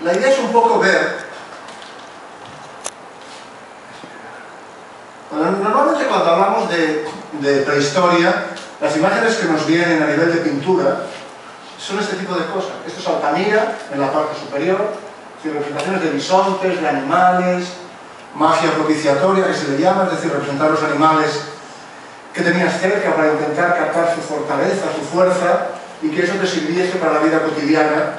La idea es un poco ver... Normalmente cuando hablamos de prehistoria, las imágenes que nos vienen a nivel de pintura son este tipo de cosas. Esto es Altamira, en la parte superior, representaciones de bisontes, de animales, magia propiciatoria, que se le llama, es decir, representar los animales que tenías cerca para intentar captar su fortaleza, su fuerza, y que eso te sirviese para la vida cotidiana.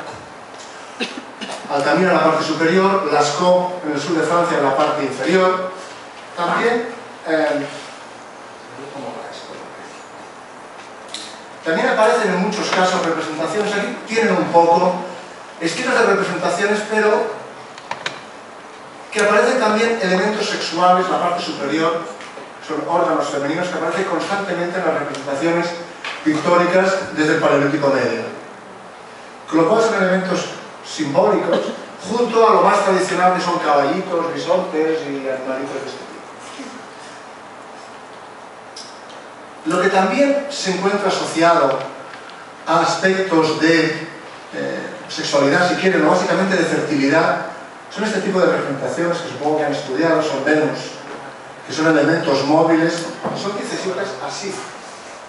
Altamira en la parte superior, Lascaux en el sur de Francia en la parte inferior. También aparecen en muchos casos representaciones, aquí tienen un poco estilos de representaciones, pero que aparecen también elementos sexuales, la parte superior, son órganos femeninos que aparecen constantemente en las representaciones pictóricas desde el Paleolítico Medio. Con lo cual son elementos simbólicos, junto a lo más tradicional que son caballitos, bisontes y animalitos de este tipo. Lo que también se encuentra asociado a aspectos de sexualidad, si quieren, o básicamente de fertilidad, son este tipo de representaciones que supongo que han estudiado, son Venus, que son elementos móviles, son piececitas así,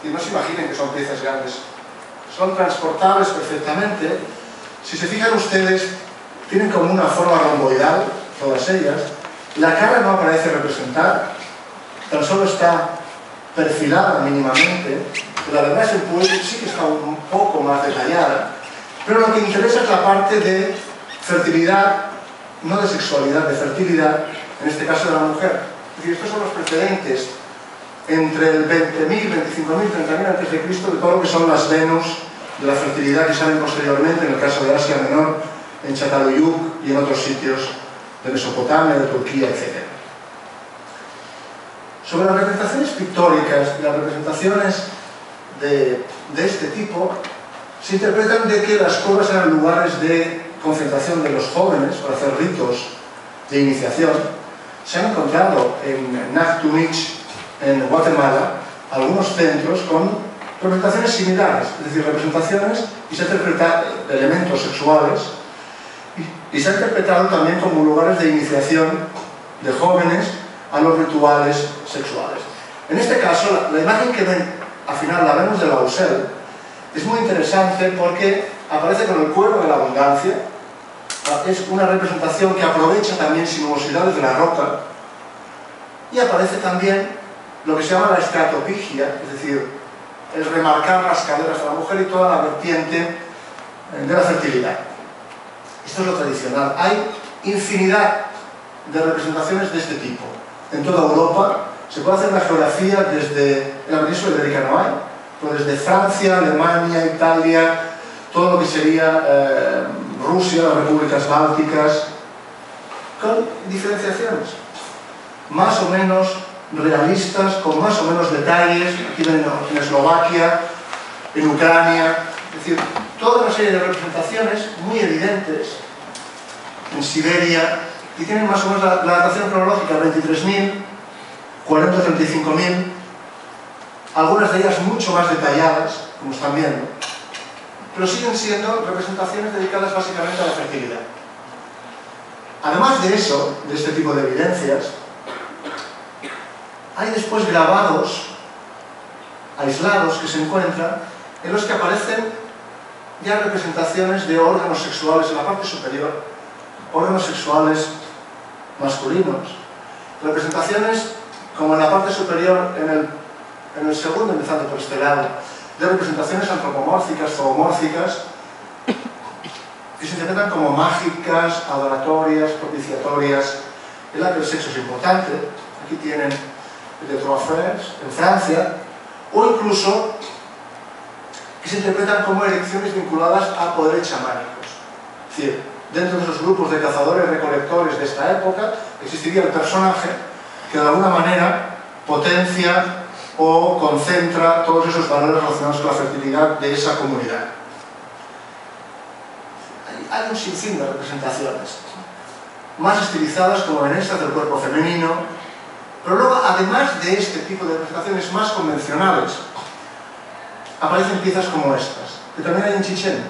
y no se imaginen que son piezas grandes, son transportables perfectamente. Si se fijan ustedes, tienen como una forma romboidal, todas ellas, la cara no aparece representada, tan solo está perfilada mínimamente, la verdad es que el pueblo sí que está un poco más detallada, pero lo que interesa es la parte de fertilidad, no de sexualidad, de fertilidad, en este caso de la mujer. Es decir, estos son los precedentes entre el 20.000, 25.000, 30.000 a.C. de todo lo que son las Venus de la fertilidad que salen posteriormente, en el caso de Asia Menor, en Çatalhöyük y en otros sitios de Mesopotamia, de Turquía, etc. Sobre las representaciones pictóricas y las representaciones de este tipo, se interpretan de que las cuevas eran lugares de concentración de los jóvenes para hacer ritos de iniciación. Se han encontrado en Nachtunich, en Guatemala, algunos centros con representaciones similares, es decir, representaciones y se interpretan elementos sexuales y se ha interpretado también como lugares de iniciación de jóvenes a los rituales sexuales. En este caso, la imagen que ven al final, la Venus de Lausel, es muy interesante porque aparece con el cuerno de la abundancia. Es una representación que aprovecha también sinuosidades de la roca y aparece también lo que se llama la estratopigia, es decir, el remarcar las caderas de la mujer y toda la vertiente de la fertilidad. Esto es lo tradicional. Hay infinidad de representaciones de este tipo. En toda Europa se puede hacer una geografía desde la península ibérica, no hay, pero desde Francia, Alemania, Italia, todo lo que sería Rusia, las repúblicas bálticas, con diferenciaciones más o menos realistas, con más o menos detalles, aquí en Eslovaquia, en Ucrania, es decir, toda una serie de representaciones muy evidentes en Siberia, y tienen más o menos la datación cronológica 23.000, 40-35.000, algunas de ellas mucho más detalladas, como están viendo, pero siguen siendo representaciones dedicadas básicamente a la fertilidad. Además de eso, de este tipo de evidencias, hay después grabados aislados que se encuentran en los que aparecen ya representaciones de órganos sexuales en la parte superior, órganos sexuales masculinos, representaciones como en la parte superior, en el segundo, empezando por este lado, de representaciones antropomórficas, zoomórficas, que se interpretan como mágicas, adoratorias, propiciatorias, en la que el sexo es importante. Aquí tienen de Trois Frères, en Francia, o incluso que se interpretan como erecciones vinculadas a poderes chamánicos. Es decir, dentro de esos grupos de cazadores-recolectores de esta época existiría el personaje que de alguna manera potencia o concentra todos esos valores relacionados con la fertilidad de esa comunidad. Hay un sinfín de representaciones, más estilizadas como en estas del cuerpo femenino, pero luego, además de este tipo de representaciones más convencionales, aparecen piezas como estas, que también hay en Chichén.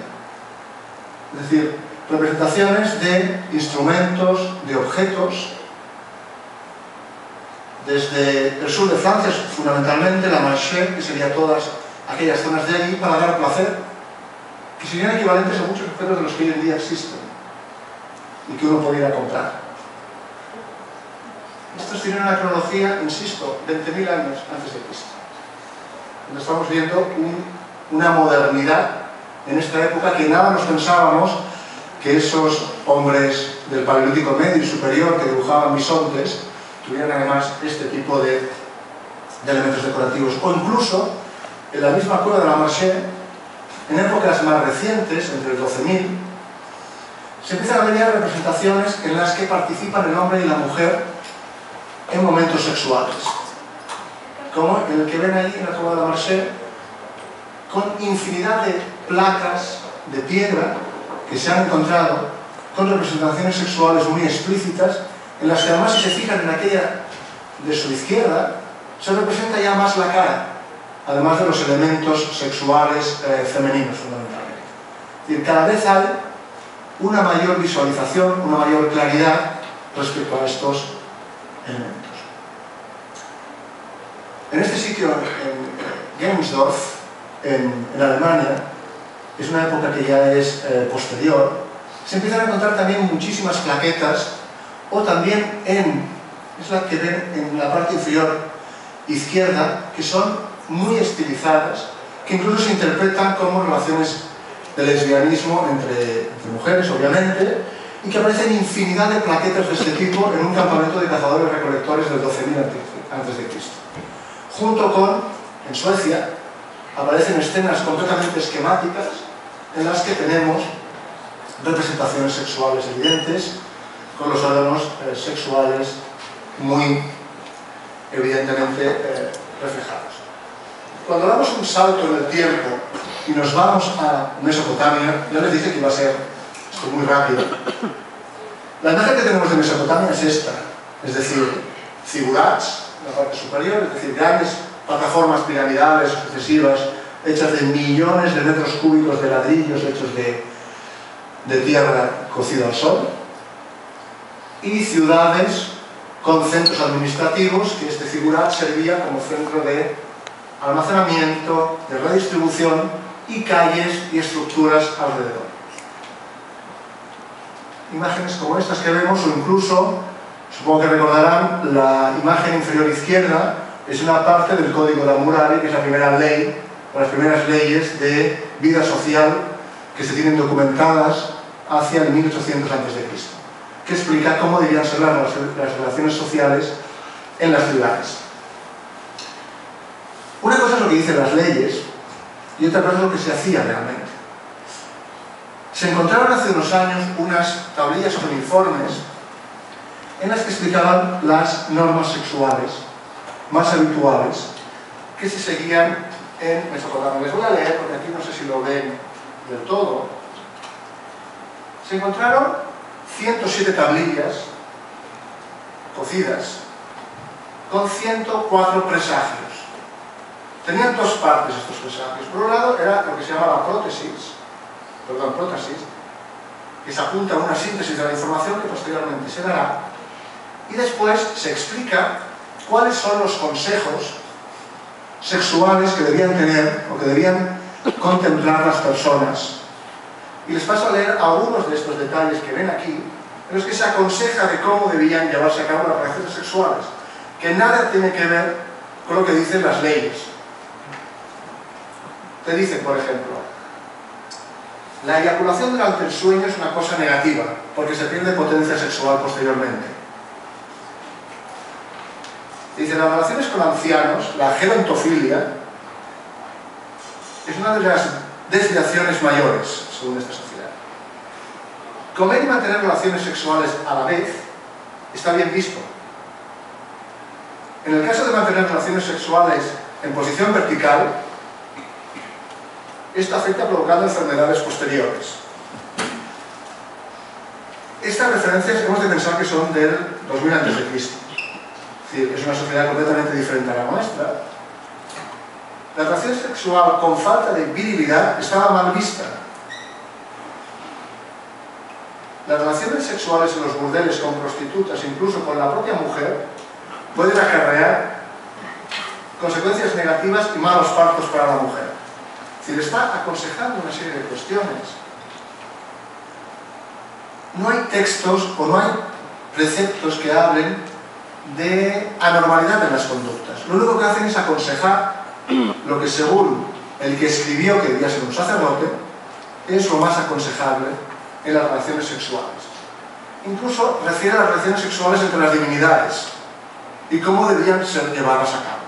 Es decir, representaciones de instrumentos, de objetos, desde el sur de Francia, fundamentalmente la Marché, que sería todas aquellas zonas de allí, para dar placer, que serían equivalentes a muchos objetos de los que hoy en día existen y que uno pudiera comprar. Estos tienen una cronología, insisto, 20.000 años antes de Cristo. Donde estamos viendo una modernidad en esta época que nada nos pensábamos que esos hombres del Paleolítico Medio y Superior que dibujaban bisontes tuvieran además este tipo de elementos decorativos. O incluso, en la misma cueva de la Marché, en épocas más recientes, entre el 12.000, se empiezan a venir representaciones en las que participan el hombre y la mujer en momentos sexuales. Como el que ven allí en la cueva de la Marché, con infinidad de placas de piedra que se han encontrado con representaciones sexuales muy explícitas, en las que además, si se fijan en aquella de su izquierda, se representa ya más la cara, además de los elementos sexuales femeninos, fundamentalmente. Es decir, cada vez hay una mayor visualización, una mayor claridad respecto a estos elementos. En este sitio, en Gemsdorf, en Alemania, es una época que ya es posterior, se empiezan a encontrar también muchísimas plaquetas, o también es la que ven en la parte inferior izquierda, que son muy estilizadas, que incluso se interpretan como relaciones de lesbianismo entre mujeres, obviamente, y que aparecen infinidad de plaquetas de este tipo en un campamento de cazadores-recolectores del 12.000 a.C. Junto con, en Suecia, aparecen escenas completamente esquemáticas en las que tenemos representaciones sexuales evidentes, con los órganos sexuales muy evidentemente reflejados. Cuando damos un salto en el tiempo y nos vamos a Mesopotamia, ya les dije que iba a ser esto muy rápido. La imagen que tenemos de Mesopotamia es esta, es decir, zigurats, la parte superior, es decir, grandes plataformas piramidales sucesivas, hechas de millones de metros cúbicos de ladrillos hechos de tierra cocida al sol, y ciudades con centros administrativos, que este zigurat servía como centro de almacenamiento, de redistribución, y calles y estructuras alrededor. Imágenes como estas que vemos, o incluso, supongo que recordarán, la imagen inferior izquierda es una parte del Código de Hammurabi, que es la primera ley, o las primeras leyes de vida social que se tienen documentadas hacia el 1800 a.C., que explica cómo debían ser las relaciones sociales en las ciudades. Una cosa es lo que dicen las leyes y otra cosa es lo que se hacía realmente. Se encontraron hace unos años unas tablillas con informes en las que explicaban las normas sexuales más habituales que se seguían en Mesopotamia. Les voy a leer porque aquí no sé si lo ven del todo. Se encontraron 107 tablillas cocidas con 104 presagios. Tenían dos partes estos presagios. Por un lado era lo que se llama la prótesis, que se apunta a una síntesis de la información que posteriormente se dará, y después se explica cuáles son los consejos sexuales que debían tener o que debían contemplar las personas. Y les paso a leer algunos de estos detalles que ven aquí, en los que se aconseja de cómo debían llevarse a cabo las relaciones sexuales, que nada tiene que ver con lo que dicen las leyes. Te dicen, por ejemplo, la eyaculación durante el sueño es una cosa negativa, porque se pierde potencia sexual posteriormente. Dice, las relaciones con ancianos, la gerontofilia, es una de las desviaciones mayores, según esta sociedad. Comer y mantener relaciones sexuales a la vez está bien visto. En el caso de mantener relaciones sexuales en posición vertical, esto afecta provocando enfermedades posteriores. Estas referencias hemos de pensar que son del 2000 a.C. Es decir, es una sociedad completamente diferente a la nuestra. La relación sexual con falta de virilidad estaba mal vista. las relaciones sexuales en los burdeles con prostitutas, incluso con la propia mujer, pueden acarrear consecuencias negativas y malos partos para la mujer. Es decir, está aconsejando una serie de cuestiones. No hay textos o no hay preceptos que hablen de anormalidad en las conductas. Lo único que hacen es aconsejar lo que, según el que escribió que debía ser un sacerdote, es lo más aconsejable en las relaciones sexuales. Incluso refiere a las relaciones sexuales entre las divinidades y cómo debían ser llevadas a cabo.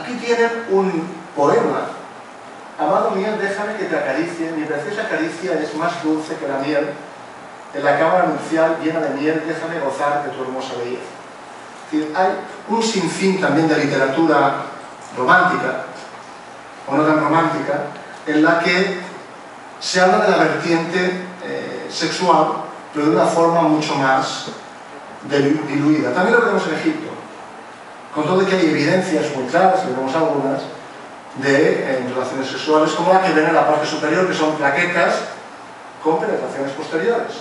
Aquí tienen un poema: amado mío, déjame que te acaricie, mi preciosa caricia es más dulce que la miel, en la cámara nupcial llena de miel, déjame gozar de tu hermosa belleza. Es decir, hay un sinfín también de literatura romántica, o no tan romántica, en la que se habla de la vertiente sexual, pero de una forma mucho más diluida. También lo vemos en Egipto, con todo que hay evidencias muy claras, que vemos algunas, de relaciones sexuales, como la que ven en la parte superior, que son plaquetas con penetraciones posteriores,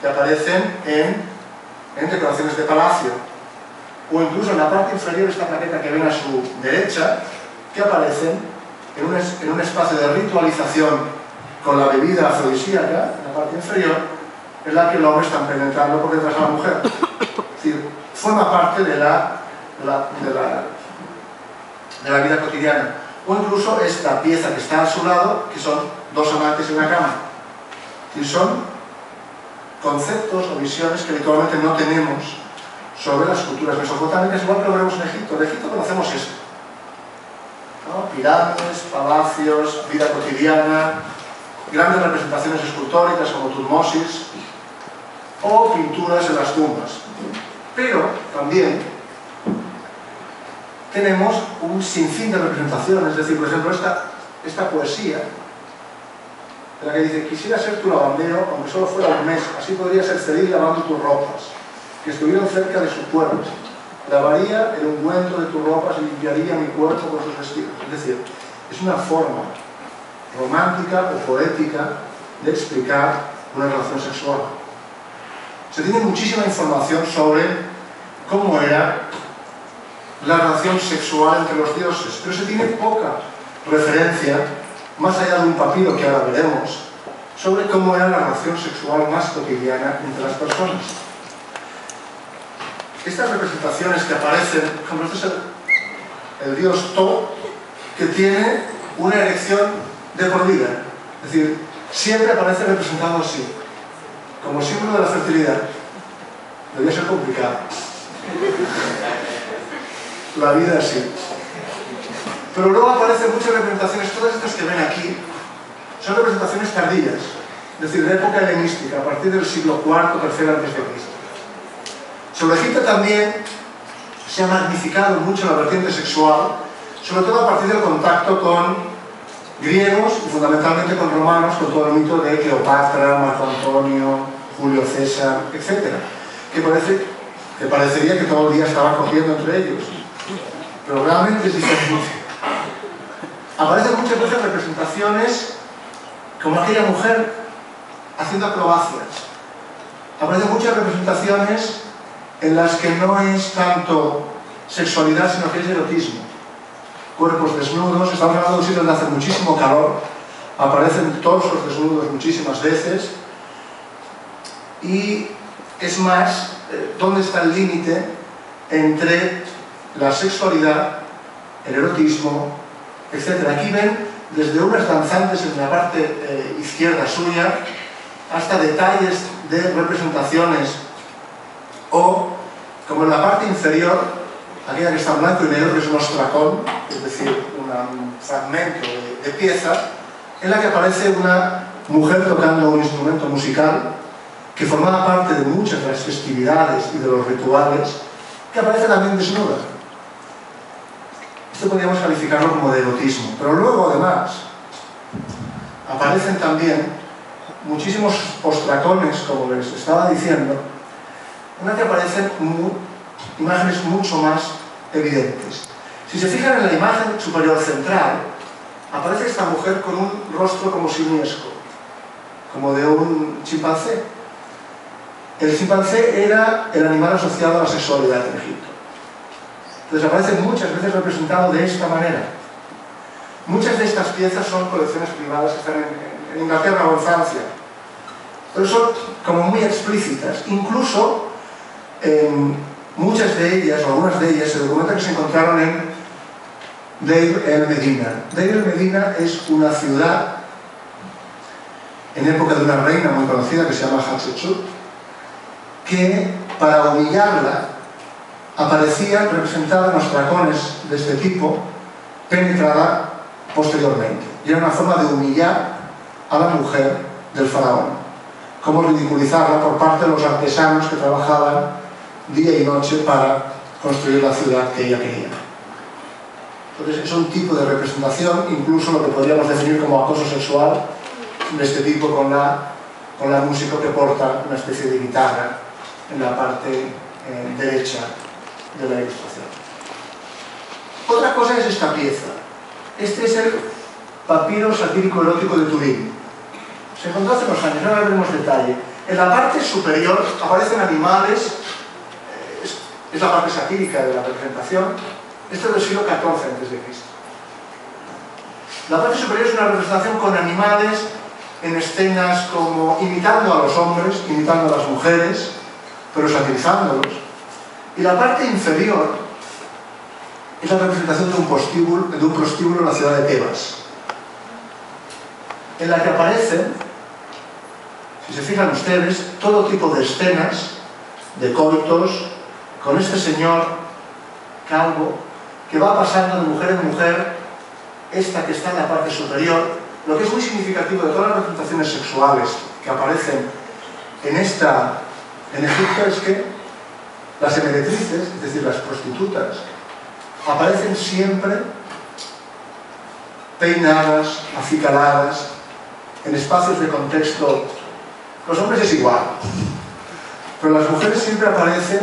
que aparecen en decoraciones de palacio, o incluso en la parte inferior, esta plaqueta que ven a su derecha, que aparecen en un espacio de ritualización con la bebida afrodisíaca, en la parte inferior, en la que el hombre está penetrando por detrás de la mujer. Es decir, forma parte de la vida cotidiana. O incluso esta pieza que está a su lado, que son dos amantes en una cama. Y son conceptos o visiones que habitualmente no tenemos sobre las culturas mesopotámicas, igual que lo vemos en Egipto. En Egipto conocemos esto, ¿no? Pirámides, palacios, vida cotidiana, grandes representaciones escultóricas como Tutmosis, o pinturas en las tumbas. Pero también tenemos un sinfín de representaciones, es decir, por ejemplo, esta poesía, en la que dice: quisiera ser tu lavandero, aunque solo fuera un mes, así podría ser feliz lavando tus ropas, que estuvieran cerca de su cuerpo. Lavaría el ungüento de tus ropas y limpiaría mi cuerpo con sus vestidos. Es decir, es una forma romántica o poética de explicar una relación sexual. Se tiene muchísima información sobre cómo era la relación sexual entre los dioses, pero se tiene poca referencia, más allá de un papiro que ahora veremos, sobre cómo era la relación sexual más cotidiana entre las personas. Estas representaciones que aparecen, como este es el dios To, que tiene una erección de por vida, es decir, siempre aparece representado así, como símbolo de la fertilidad. Debía ser complicado. La vida así. Pero luego aparecen muchas representaciones, todas estas que ven aquí, son representaciones tardías, es decir, de época helenística, a partir del siglo IV o III a.C. Sobre Egipto también se ha magnificado mucho la vertiente sexual, sobre todo a partir del contacto con griegos y fundamentalmente con romanos, con todo el mito de Cleopatra, Marco Antonio, Julio César, etc. Que parecería que todo el día estaban cogiendo entre ellos. Pero realmente es diferente. Aparecen muchas veces representaciones como aquella mujer haciendo acrobacias. Aparecen muchas representaciones en las que no es tanto sexualidad, sino que es erotismo. Cuerpos desnudos, estamos hablando de un sitio donde hace muchísimo calor, aparecen torsos desnudos muchísimas veces, y es más, ¿dónde está el límite entre la sexualidad, el erotismo, etcétera? Aquí ven desde unas danzantes en la parte izquierda suya, hasta detalles de representaciones, o, como en la parte inferior, aquella que está en blanco y negro, que es un ostracón, es decir, un fragmento de pieza, en la que aparece una mujer tocando un instrumento musical que formaba parte de muchas de las festividades y de los rituales, que aparece también desnuda. Esto podríamos calificarlo como de erotismo, pero luego, además, aparecen también muchísimos ostracones, como les estaba diciendo, en la que aparecen imágenes mucho más evidentes. Si se fijan en la imagen superior central, aparece esta mujer con un rostro como simiesco, como de un chimpancé. El chimpancé era el animal asociado a la sexualidad en Egipto. Entonces aparece muchas veces representado de esta manera. Muchas de estas piezas son colecciones privadas que están en Inglaterra o en Francia, pero son como muy explícitas. Incluso muchas de ellas, o algunas de ellas, se documenta que se encontraron en Deir el Medina. Deir el Medina es una ciudad en época de una reina muy conocida que se llama Hatshepsut, que para humillarla aparecían representadas los dragones de este tipo penetrada posteriormente. Y era una forma de humillar a la mujer del faraón, como ridiculizarla por parte de los artesanos que trabajaban día y noche para construir la ciudad que ella quería. Entonces es un tipo de representación, incluso lo que podríamos definir como acoso sexual, de este tipo con la música que porta una especie de guitarra en la parte derecha de la ilustración. Otra cosa es esta pieza. Este es el papiro satírico erótico de Turín. Se encontró hace unos años, ahora veremos detalle. En la parte superior aparecen animales, es la parte satírica de la representación. Esto es del siglo XIV a.C. La parte superior es una representación con animales en escenas como imitando a los hombres, imitando a las mujeres, pero satirizándolos. Y la parte inferior es la representación de un prostíbulo en la ciudad de Tebas, en la que aparecen, si se fijan ustedes, todo tipo de escenas, de coitos, con este señor calvo, que va pasando de mujer en mujer, esta que está en la parte superior. Lo que es muy significativo de todas las representaciones sexuales que aparecen en Egipto es que las meretrices, es decir, las prostitutas, aparecen siempre peinadas, acicaladas, en espacios de contexto. Los hombres es igual, pero las mujeres siempre aparecen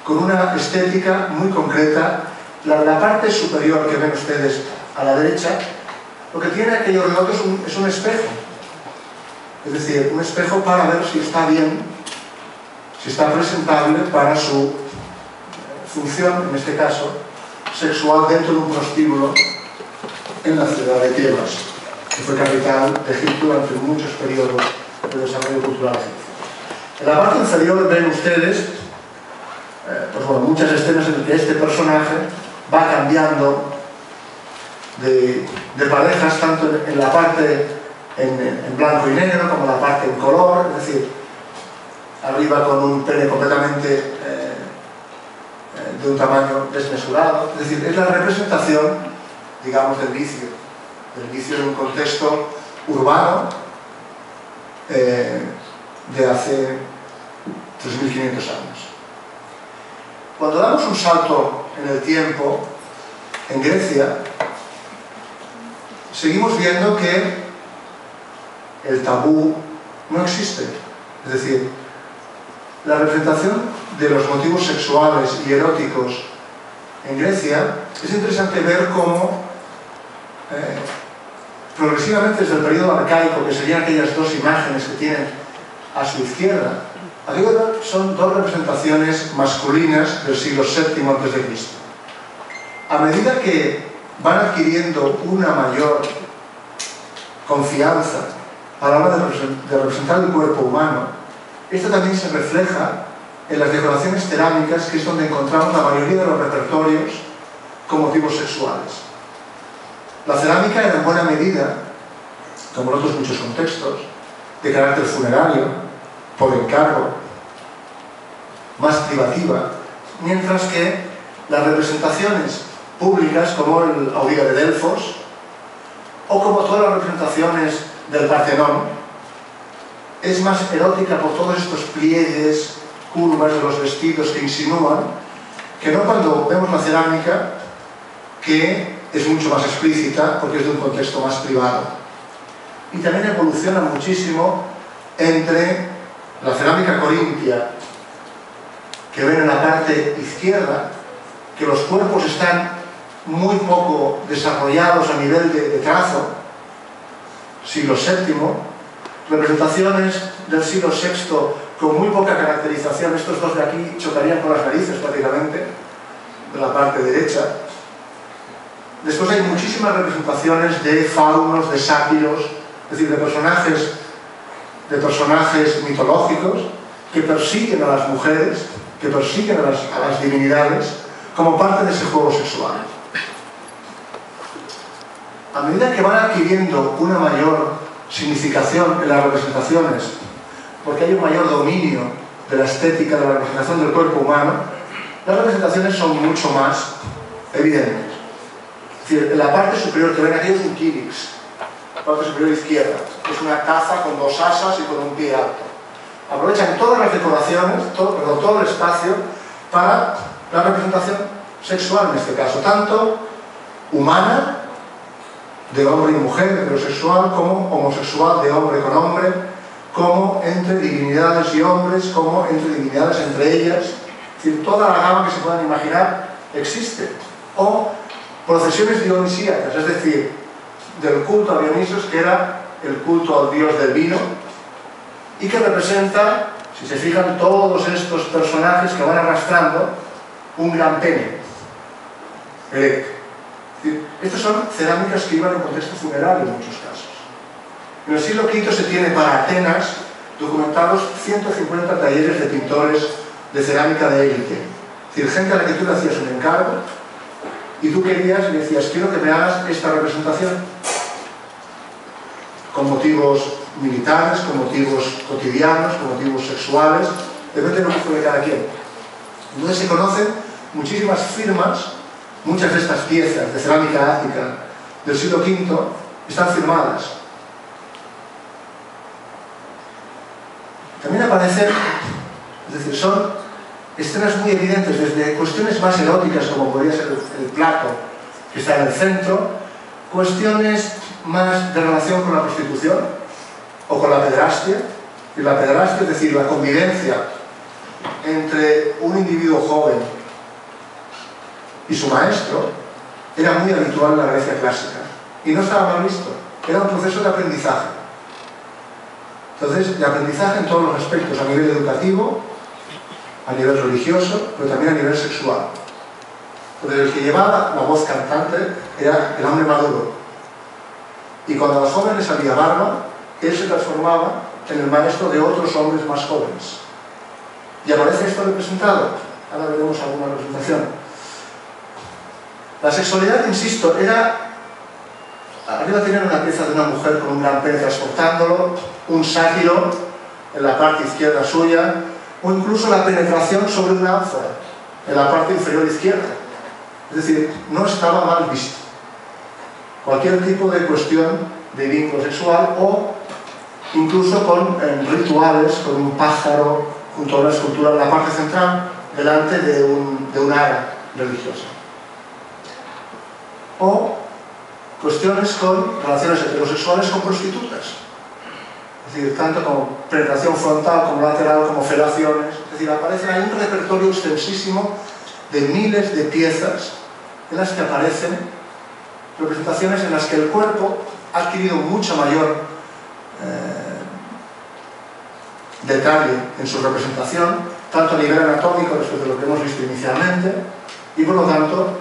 con una estética muy concreta. La parte superior que ven ustedes a la derecha, lo que tiene aquello redondo es un espejo. Es decir, un espejo para ver si está bien, si está presentable para su función, en este caso, sexual dentro de un prostíbulo en la ciudad de Tebas, que fue capital de Egipto durante muchos periodos de desarrollo cultural egipcio. En la parte inferior ven ustedes pues bueno, muchas escenas en las que este personaje va cambiando de parejas, tanto en la parte en blanco y negro como la parte en color, es decir, arriba con un pene completamente de un tamaño desmesurado. Es decir, es la representación, digamos, del vicio en un contexto urbano de hace 3.500 años. Cuando damos un salto en el tiempo, en Grecia, seguimos viendo que el tabú no existe. Es decir, la representación de los motivos sexuales y eróticos en Grecia, es interesante ver cómo progresivamente desde el periodo arcaico, que serían aquellas dos imágenes que tienen a su izquierda, son dos representaciones masculinas del siglo VII a.C. A medida que van adquiriendo una mayor confianza a la hora de representar el cuerpo humano, esto también se refleja en las decoraciones cerámicas, que es donde encontramos la mayoría de los repertorios con motivos sexuales. La cerámica era en buena medida, como en otros muchos contextos, de carácter funerario, por encargo, más privativa, mientras que las representaciones públicas, como el Auriga de Delfos, o como todas las representaciones del Partenón, es más erótica por todos estos pliegues, curvas de los vestidos que insinúan, que no cuando vemos la cerámica, que es mucho más explícita porque es de un contexto más privado. Y también evoluciona muchísimo entre la cerámica corintia, que ven en la parte izquierda, que los cuerpos están muy poco desarrollados a nivel de trazo, siglo VII, representaciones del siglo VI con muy poca caracterización. Estos dos de aquí chocarían con las narices prácticamente, de la parte derecha. Después hay muchísimas representaciones de faunos, de sátiros, es decir, de personajes mitológicos que persiguen a las mujeres, que persiguen a las divinidades como parte de ese juego sexual. A medida que van adquiriendo una mayor significación en las representaciones, porque hay un mayor dominio de la estética, de la representación del cuerpo humano, las representaciones son mucho más evidentes. Es decir, en la parte superior que ven aquí es un quirix, la parte superior izquierda, que es una taza con dos asas y con un pie alto. Aprovechan todas las decoraciones, todo el espacio, para la representación sexual en este caso, tanto humana, de hombre y mujer, heterosexual, como homosexual, de hombre con hombre, como entre divinidades y hombres, como entre divinidades entre ellas. Es decir, toda la gama que se puedan imaginar existe. O procesiones dionisíacas, es decir, del culto a Dionisos, que era el culto al dios del vino, y que representa, si se fijan, todos estos personajes que van arrastrando un gran pene erecto. Estas son cerámicas que iban en contexto funerario en muchos casos. En el siglo V se tiene para Atenas documentados 150 talleres de pintores de cerámica de élite. Es decir, gente a la que tú le hacías un encargo y tú querías y le decías, quiero que me hagas esta representación con motivos militares, con motivos cotidianos, con motivos sexuales, depende del gusto de cada quien. Entonces se conocen muchísimas firmas. Muchas de estas piezas de cerámica ática del siglo V están firmadas. También aparecen, es decir, son escenas muy evidentes, desde cuestiones más eróticas, como podría ser el plato que está en el centro, cuestiones más de relación con la prostitución o con la pederastia. Y la pederastia, es decir, la convivencia entre un individuo joven y su maestro, era muy habitual en la Grecia clásica. Y no estaba mal visto, era un proceso de aprendizaje. Entonces, de aprendizaje en todos los aspectos, a nivel educativo, a nivel religioso, pero también a nivel sexual. Entonces, el que llevaba la voz cantante era el hombre maduro. Y cuando a los jóvenes les salía barba, él se transformaba en el maestro de otros hombres más jóvenes. ¿Y aparece esto representado? Ahora veremos alguna representación. La sexualidad, insisto, era... Arriba tenían una pieza de una mujer con un gran pene transportándolo, un sátiro en la parte izquierda suya, o incluso la penetración sobre una ánfora en la parte inferior izquierda. Es decir, no estaba mal visto. Cualquier tipo de cuestión de vínculo sexual o incluso con rituales, con un pájaro junto a una escultura en la parte central, delante de un ara religiosa. O cuestiones con relaciones heterosexuales con prostitutas. Es decir, tanto como penetración frontal, como lateral, como felaciones. Es decir, aparece ahí un repertorio extensísimo de miles de piezas en las que aparecen representaciones en las que el cuerpo ha adquirido mucho mayor detalle en su representación, tanto a nivel anatómico respecto a lo que hemos visto inicialmente, y por lo tanto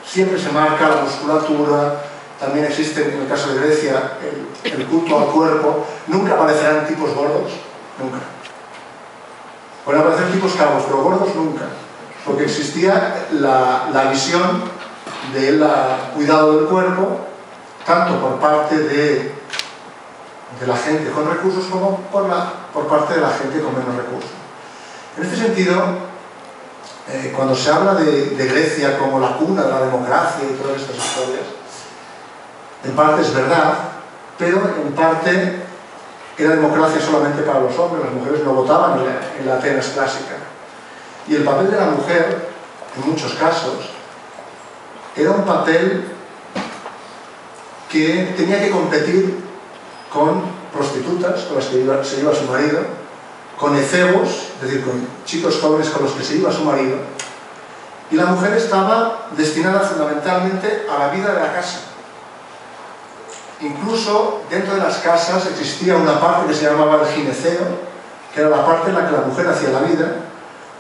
siempre se marca la musculatura. También existe, en el caso de Grecia, el culto al cuerpo. Nunca aparecerán tipos gordos, nunca. Pueden aparecer tipos calvos, pero gordos nunca, porque existía la visión del cuidado del cuerpo, tanto por parte de la gente con recursos como por parte de la gente con menos recursos. En este sentido, cuando se habla de Grecia como la cuna de la democracia y todas estas historias, en parte es verdad, pero en parte era democracia solamente para los hombres. Las mujeres no votaban en la Atenas clásica. Y el papel de la mujer, en muchos casos, era un papel que tenía que competir con prostitutas con las que se iba su marido, con efebos, es decir, con chicos jóvenes con los que se iba su marido, y la mujer estaba destinada fundamentalmente a la vida de la casa. Incluso dentro de las casas existía una parte que se llamaba el gineceo, que era la parte en la que la mujer hacía la vida,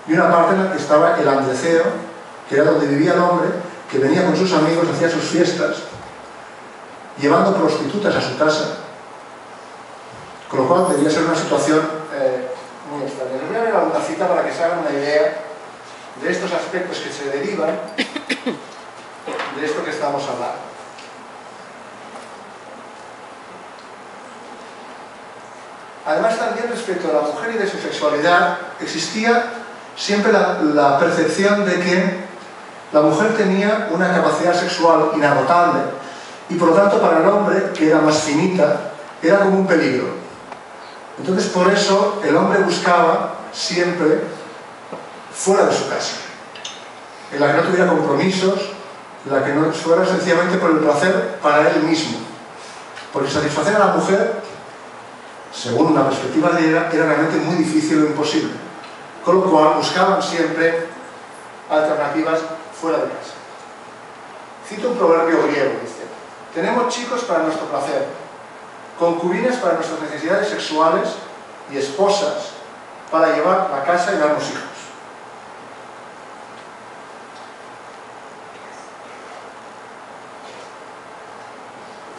y una parte en la que estaba el andreceo, que era donde vivía el hombre, que venía con sus amigos, hacía sus fiestas, llevando prostitutas a su casa, con lo cual debía ser una situación muy extraña. Les voy a ver alguna cita para que se hagan una idea de estos aspectos que se derivan de esto que estamos hablando. Además, también respecto a la mujer y de su sexualidad, existía siempre la percepción de que la mujer tenía una capacidad sexual inagotable y por lo tanto para el hombre, que era más finita, era como un peligro. Entonces por eso el hombre buscaba siempre fuera de su casa, en la que no tuviera compromisos, en la que no fuera sencillamente por el placer para él mismo, porque satisfacer a la mujer, según una perspectiva griega, era realmente muy difícil o imposible, con lo cual buscaban siempre alternativas fuera de casa. Cito un proverbio griego, dice: tenemos chicos para nuestro placer, concubinas para nuestras necesidades sexuales y esposas para llevar la casa y darnos hijos.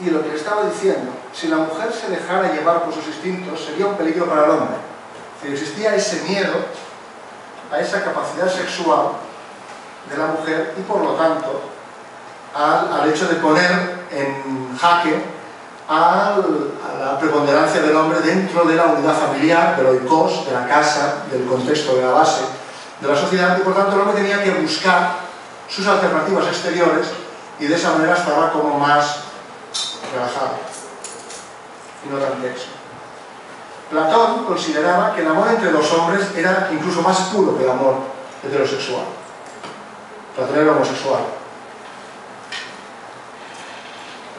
Y lo que le estaba diciendo, si la mujer se dejara llevar por sus instintos, sería un peligro para el hombre. Si existía ese miedo a esa capacidad sexual de la mujer y por lo tanto al hecho de poner en jaque a la preponderancia del hombre dentro de la unidad familiar, del oikos, de la casa, del contexto, de la base de la sociedad, y por tanto el hombre tenía que buscar sus alternativas exteriores y de esa manera estaba como más relajado y no tan tenso. Platón consideraba que el amor entre dos hombres era incluso más puro que el amor heterosexual. Platón era homosexual.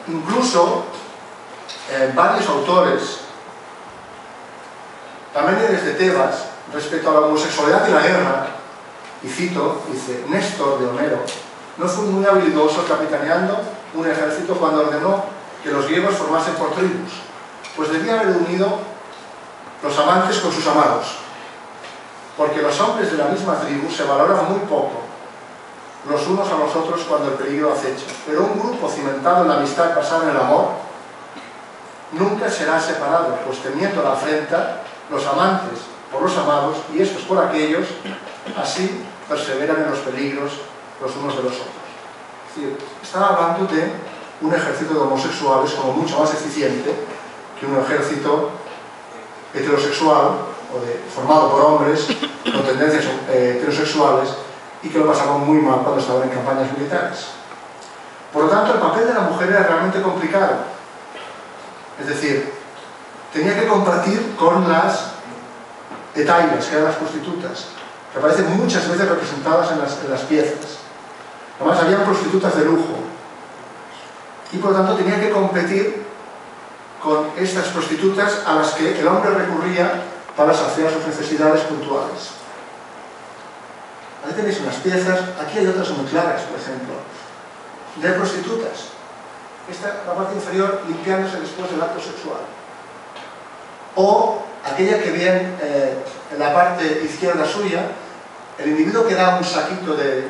Incluso varios autores, también desde Tebas, respecto a la homosexualidad y la guerra, y cito, dice: Néstor de Homero no fue muy habilidoso capitaneando un ejército cuando ordenó que los griegos formasen por tribus, pues debía haber unido los amantes con sus amados, porque los hombres de la misma tribu se valoran muy poco los unos a los otros cuando el peligro acecha, pero un grupo cimentado en la amistad basada en el amor nunca será separado, pues teniendo la afrenta los amantes por los amados y estos por aquellos, así perseveran en los peligros los unos de los otros. Es decir, estaba hablando de un ejército de homosexuales como mucho más eficiente que un ejército heterosexual o formado por hombres con tendencias heterosexuales y que lo pasaban muy mal cuando estaban en campañas militares. Por lo tanto, el papel de la mujer era realmente complicado. Es decir, tenía que compartir con las etailas, que eran las prostitutas, que aparecen muchas veces representadas en las piezas. Además, había prostitutas de lujo. Y por lo tanto tenía que competir con estas prostitutas a las que el hombre recurría para saciar sus necesidades puntuales. Ahí tenéis unas piezas, aquí hay otras muy claras, por ejemplo, de prostitutas. Esta, la parte inferior, limpiándose después del acto sexual. O aquella que viene en la parte izquierda suya, el individuo que da un saquito de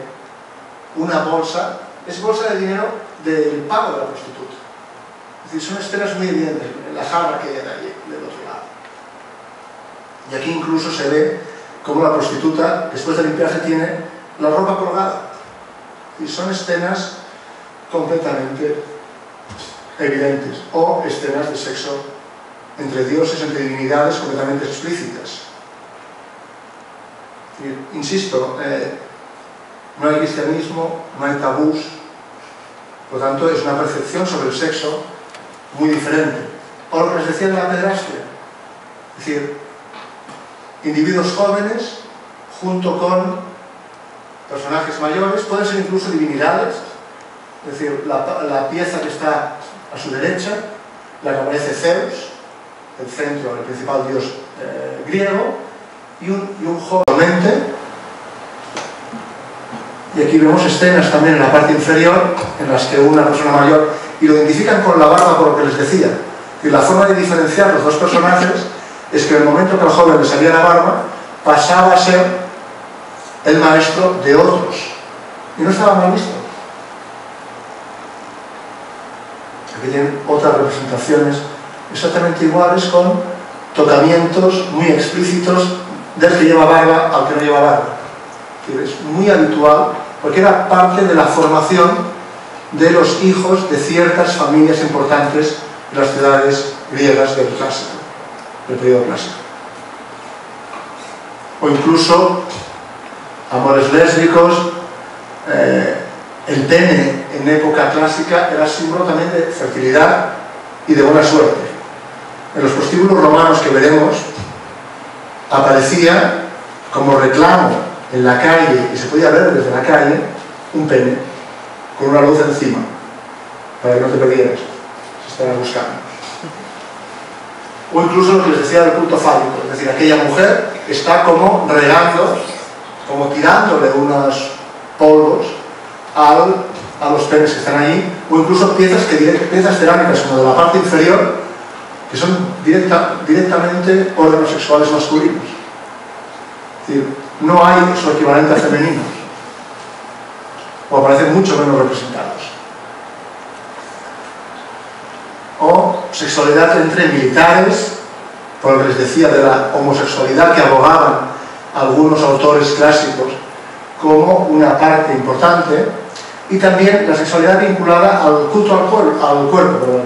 una bolsa, es bolsa de dinero del pago de la prostituta. Es decir, son escenas muy evidentes en la jarra que hay allí, del otro lado. Y aquí incluso se ve cómo la prostituta, después de limpiarse, tiene la ropa colgada. Y son escenas completamente evidentes, o escenas de sexo entre dioses, entre divinidades completamente explícitas. Y, insisto, no hay cristianismo, no hay tabús, por lo tanto es una percepción sobre el sexo muy diferente. O lo que les decía de la pederastia, es decir, individuos jóvenes junto con personajes mayores, pueden ser incluso divinidades, es decir, la pieza que está a su derecha, la que aparece Zeus, el centro, el principal dios griego, y un joven y aquí vemos escenas también en la parte inferior en las que una persona mayor, y lo identifican con la barba por lo que les decía. Y la forma de diferenciar los dos personajes es que en el momento que al joven le salía la barba, pasaba a ser el maestro de otros. Y no estaba mal visto. Aquí tienen otras representaciones exactamente iguales, con tocamientos muy explícitos del que lleva barba al que no lleva barba. Es muy habitual, porque era parte de la formación de los hijos de ciertas familias importantes en las ciudades griegas del clásico, del periodo clásico. O incluso amores lésbicos. El pene en época clásica era símbolo también de fertilidad y de buena suerte. En los prostíbulos romanos que veremos aparecía como reclamo en la calle, y se podía ver desde la calle, un pene con una luz encima para que no te perdieras si estabas buscando. O incluso lo que les decía del culto fálico, es decir, aquella mujer está como regando, como tirándole unos polvos a los penes que están allí, o incluso piezas cerámicas como de la parte inferior, que son directamente órganos sexuales masculinos. Es decir, no hay su equivalente a femeninos, o aparecen mucho menos representados. O sexualidad entre militares, por lo que les decía de la homosexualidad que abogaban algunos autores clásicos como una parte importante, y también la sexualidad vinculada al culto al cuerpo.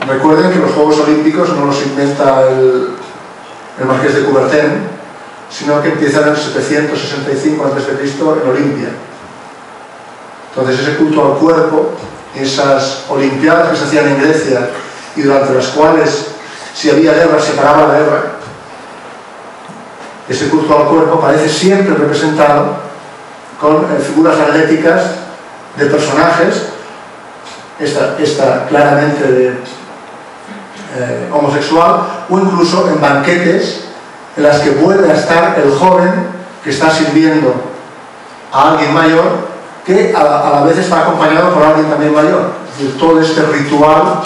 Recuerden que los Juegos Olímpicos no los inventa el Marqués de Coubertin, sino que empiezan en el 765 a.C. en Olimpia. Entonces ese culto al cuerpo, esas olimpiadas que se hacían en Grecia y durante las cuales, si había guerra, se paraba la guerra, ese culto al cuerpo aparece siempre representado con figuras atléticas de personajes, esta claramente homosexual, o incluso en banquetes en las que vuelve a estar el joven que está sirviendo a alguien mayor, que a la vez está acompañado por alguien también mayor. Es decir, todo este ritual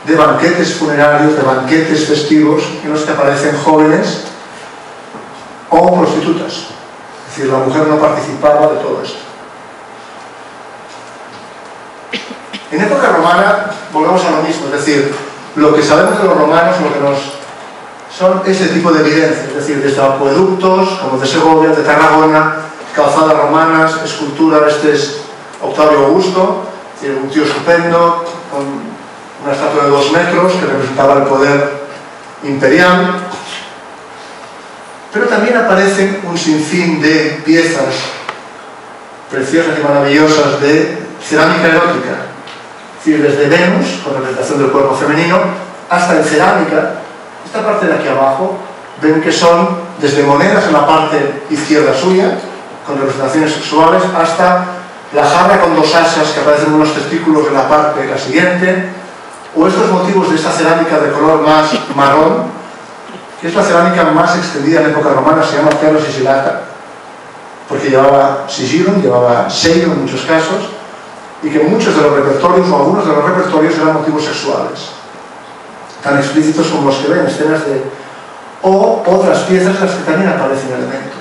de banquetes funerarios, de banquetes festivos, en los que aparecen jóvenes o prostitutas. Es decir, la mujer no participaba de todo esto. En época romana volvemos a lo mismo, es decir, lo que sabemos de los romanos, lo que nos son ese tipo de evidencias, es decir, desde acueductos, como de Segovia, de Tarragona, calzadas romanas, esculturas. Este es Octavio Augusto, es decir, un tío estupendo, con una estatua de 2 metros que representaba el poder imperial. Pero también aparecen un sinfín de piezas preciosas y maravillosas de cerámica erótica. Es decir, desde Venus, con representación del cuerpo femenino, hasta en cerámica. Esta parte de aquí abajo, ven que son desde monedas en la parte izquierda suya, con representaciones sexuales, hasta la jarra con 2 asas que aparecen en unos testículos en la parte la siguiente, o estos motivos de esta cerámica de color más marrón, que es la cerámica más extendida en época romana, se llama Cerro Sicilata, porque llevaba sigilo, llevaba sello en muchos casos, y que muchos de los repertorios, o algunos de los repertorios, eran motivos sexuales, tan explícitos como los que ven, escenas de... o otras piezas en las que también aparecen elementos.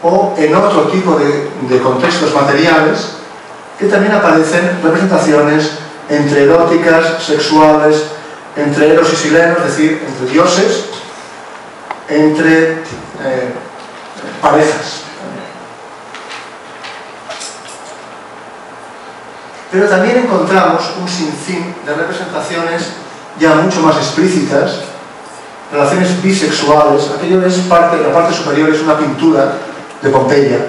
O en otro tipo de contextos materiales, que también aparecen representaciones entre eróticas, sexuales, entre eros y silenos, es decir, entre dioses, entre parejas. Pero también encontramos un sinfín de representaciones ya mucho más explícitas, relaciones bisexuales. Aquello es parte, la parte superior es una pintura de Pompeya,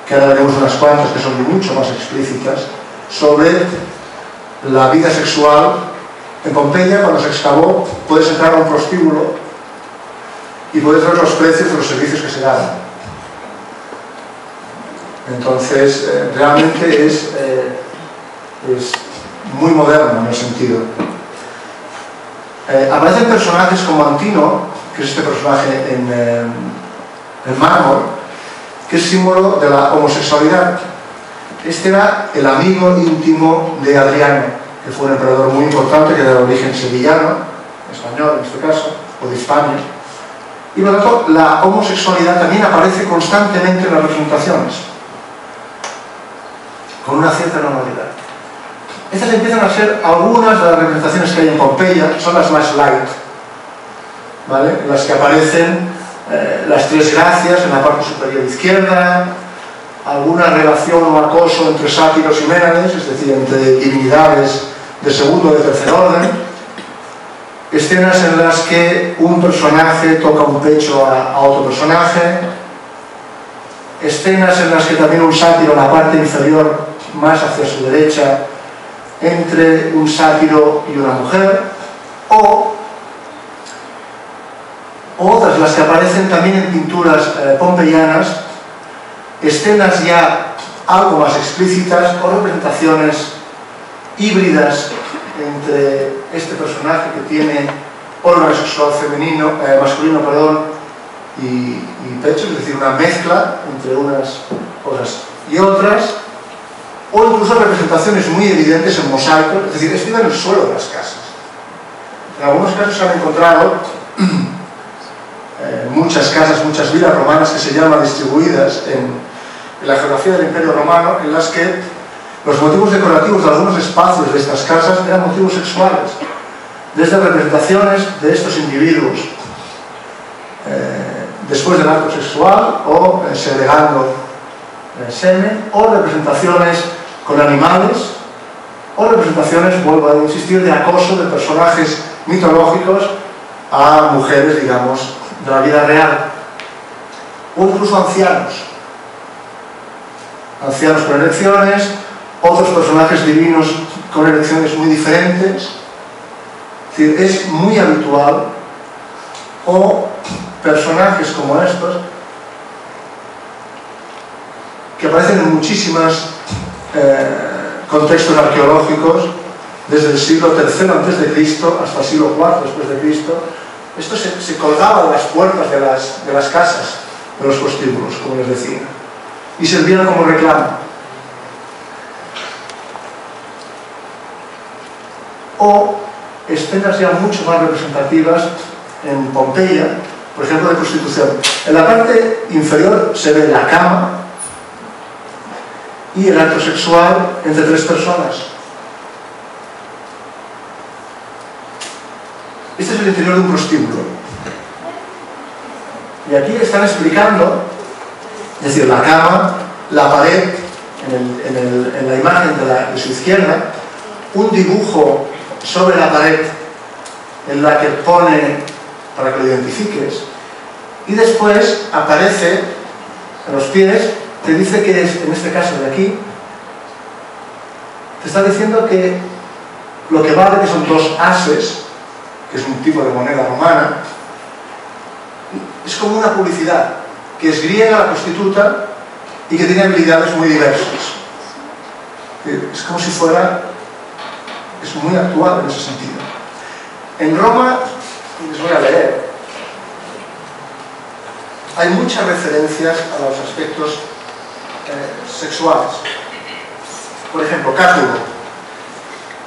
que ahora veremos unas cuantas que son mucho más explícitas, sobre la vida sexual. En Pompeya, cuando se excavó, puedes entrar a un prostíbulo y puedes ver los precios de los servicios que se dan. Entonces, realmente es muy moderno en el sentido. Aparecen personajes como Antino, que es este personaje en mármol, que es símbolo de la homosexualidad. Este era el amigo íntimo de Adriano, que fue un emperador muy importante, que era de origen sevillano, español en este caso, o de Hispania. Y por lo tanto, la homosexualidad también aparece constantemente en las representaciones, con una cierta normalidad. Estas empiezan a ser algunas de las representaciones que hay en Pompeya, son las más light, ¿vale? En las que aparecen las tres gracias en la parte superior izquierda, alguna relación o acoso entre sátiros y ménades, es decir, entre divinidades de segundo o de tercer orden, escenas en las que un personaje toca un pecho a otro personaje, escenas en las que también un sátiro en la parte inferior, más hacia su derecha, entre un sátiro y una mujer, o otras, las que aparecen también en pinturas pompeyanas, escenas ya algo más explícitas o representaciones híbridas entre este personaje que tiene órgano sexual masculino y pecho, es decir, una mezcla entre unas cosas y otras, o incluso representaciones muy evidentes en mosaicos, es decir, esto iba en el suelo de las casas. En algunos casos se han encontrado muchas casas, muchas vilas romanas que se llaman distribuidas en la geografía del Imperio Romano, en las que los motivos decorativos de algunos espacios de estas casas eran motivos sexuales, desde representaciones de estos individuos después del acto sexual o segregando semen, o representaciones con animales, o representaciones, vuelvo a insistir, de acoso de personajes mitológicos a mujeres, digamos, de la vida real, o incluso ancianos con erecciones, otros personajes divinos con erecciones muy diferentes. Es decir, es muy habitual, o personajes como estos, que aparecen en muchísimos contextos arqueológicos, desde el siglo III a.C. hasta el siglo IV después de Cristo. Esto se colgaba de las puertas de las casas, de los prostíbulos, como les decía, y servían como reclamo. O escenas ya mucho más representativas en Pompeya, por ejemplo, de prostitución. En la parte inferior se ve la cama y el acto sexual entre tres personas. Este es el interior de un prostíbulo. Y aquí están explicando, es decir, la cama, la pared, en la imagen de su izquierda, un dibujo sobre la pared en la que pone, para que lo identifiques, y después aparece a los pies, te dice que es, en este caso de aquí, te está diciendo que lo que vale, que son 2 ases, que es un tipo de moneda romana, es como una publicidad, que es griega la prostituta y que tiene habilidades muy diversas. Es como si fuera, es muy actual en ese sentido. En Roma, les voy a leer, hay muchas referencias a los aspectos sexuales. Por ejemplo, Cátulo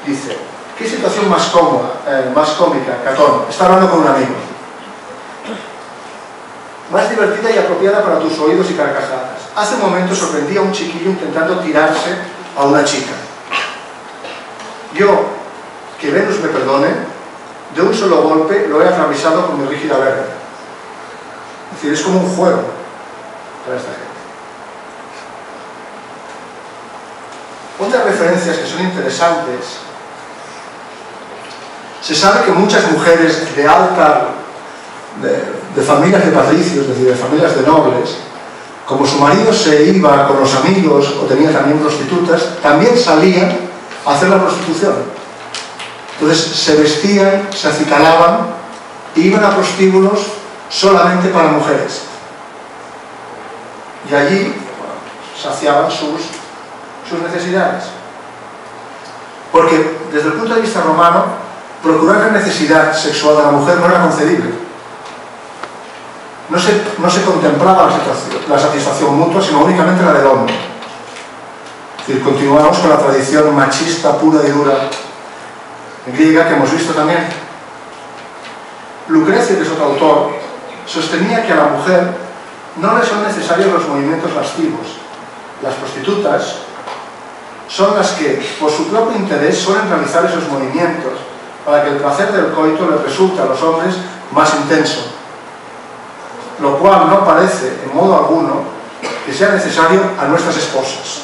dice: ¿qué situación más cómoda, más cómica, Catón? Está hablando con un amigo. Más divertida y apropiada para tus oídos y carcajadas. Hace un momento sorprendí a un chiquillo intentando tirarse a una chica. Yo, que Venus me perdone, de un solo golpe lo he atravesado con mi rígida verga. Es decir, es como un juego para esta gente. Otras referencias que son interesantes: se sabe que muchas mujeres de alta, de familias de patricios, es decir, de familias de nobles, como su marido se iba con los amigos o tenía también prostitutas, también salían a hacer la prostitución. Entonces se vestían, se acicalaban e iban a prostíbulos solamente para mujeres. Y allí saciaban sus necesidades. Porque desde el punto de vista romano, procurar la necesidad sexual de la mujer no era concebible. no se contemplaba la satisfacción mutua, sino únicamente la del hombre. Es decir, continuamos con la tradición machista pura y dura griega que hemos visto también. Lucrecio, que es otro autor, sostenía que a la mujer no le son necesarios los movimientos lascivos. Las prostitutas son las que, por su propio interés, suelen realizar esos movimientos para que el placer del coito les resulte a los hombres más intenso, lo cual no parece, en modo alguno, que sea necesario a nuestras esposas.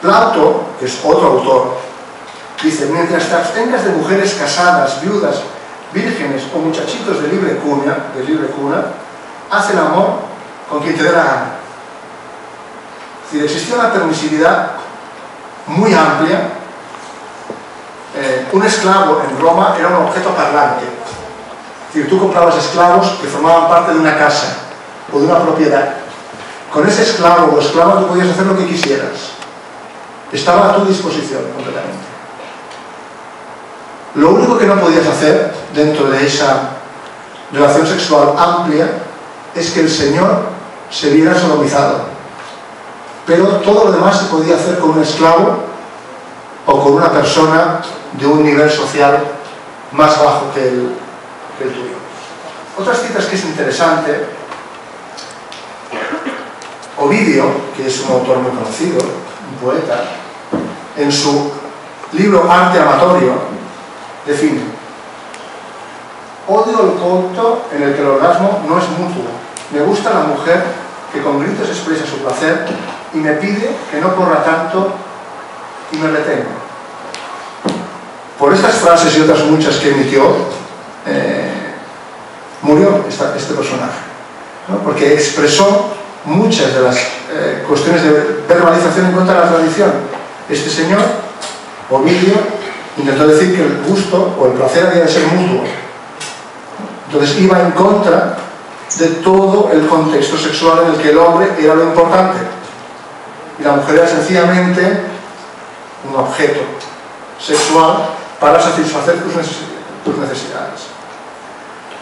Plauto, que es otro autor, dice: mientras te abstengas de mujeres casadas, viudas, vírgenes o muchachitos de libre cuna, haz el amor con quien te dé la gana. Es decir, existía una permisividad muy amplia. Un esclavo en Roma era un objeto parlante. Es decir, tú comprabas esclavos que formaban parte de una casa o de una propiedad. Con ese esclavo o esclava tú podías hacer lo que quisieras. Estaba a tu disposición completamente. Lo único que no podías hacer dentro de esa relación sexual amplia es que el Señor se viera sodomizado. Pero todo lo demás se podía hacer con un esclavo o con una persona de un nivel social más bajo que el tuyo. Otras citas que es interesante: Ovidio, que es un autor muy conocido, un poeta, en su libro Arte Amatorio, define: odio el coito en el que el orgasmo no es mutuo. Me gusta la mujer que con gritos expresa su placer y me pide que no corra tanto y me retenga. Por estas frases y otras muchas que emitió, murió este personaje, ¿no? Porque expresó muchas de las cuestiones de verbalización en contra de la tradición. Este señor, Ovidio, intentó decir que el gusto o el placer había de ser mutuo. Entonces iba en contra de todo el contexto sexual en el que el hombre era lo importante y la mujer era sencillamente un objeto sexual para satisfacer tus necesidades.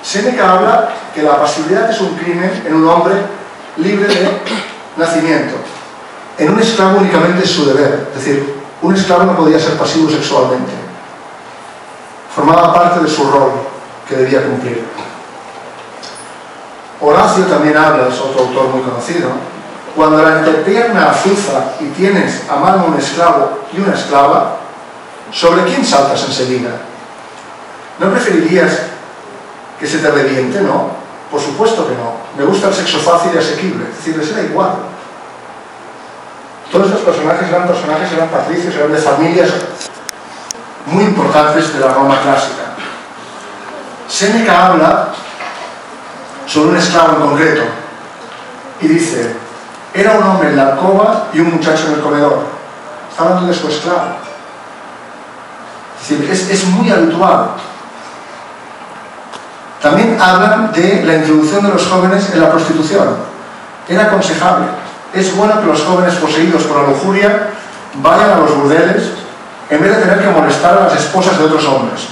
Séneca habla que la pasividad es un crimen en un hombre libre de nacimiento. En un esclavo únicamente es su deber. Es decir, un esclavo no podía ser pasivo sexualmente. Formaba parte de su rol que debía cumplir. Horacio también habla, es otro autor muy conocido: cuando la entrepierna azuza y tienes a mano un esclavo y una esclava, ¿sobre quién saltas enseguida? ¿No preferirías que se te reviente? No, por supuesto que no. Me gusta el sexo fácil y asequible. Es decir, les era igual. Todos estos personajes eran patricios, eran de familias muy importantes de la Roma clásica. Séneca habla sobre un esclavo en concreto y dice: era un hombre en la alcoba y un muchacho en el comedor. Está hablando de su esclavo. Es decir, es muy habitual. También hablan de la introducción de los jóvenes en la prostitución. Era aconsejable. Es bueno que los jóvenes poseídos por la lujuria vayan a los burdeles en vez de tener que molestar a las esposas de otros hombres.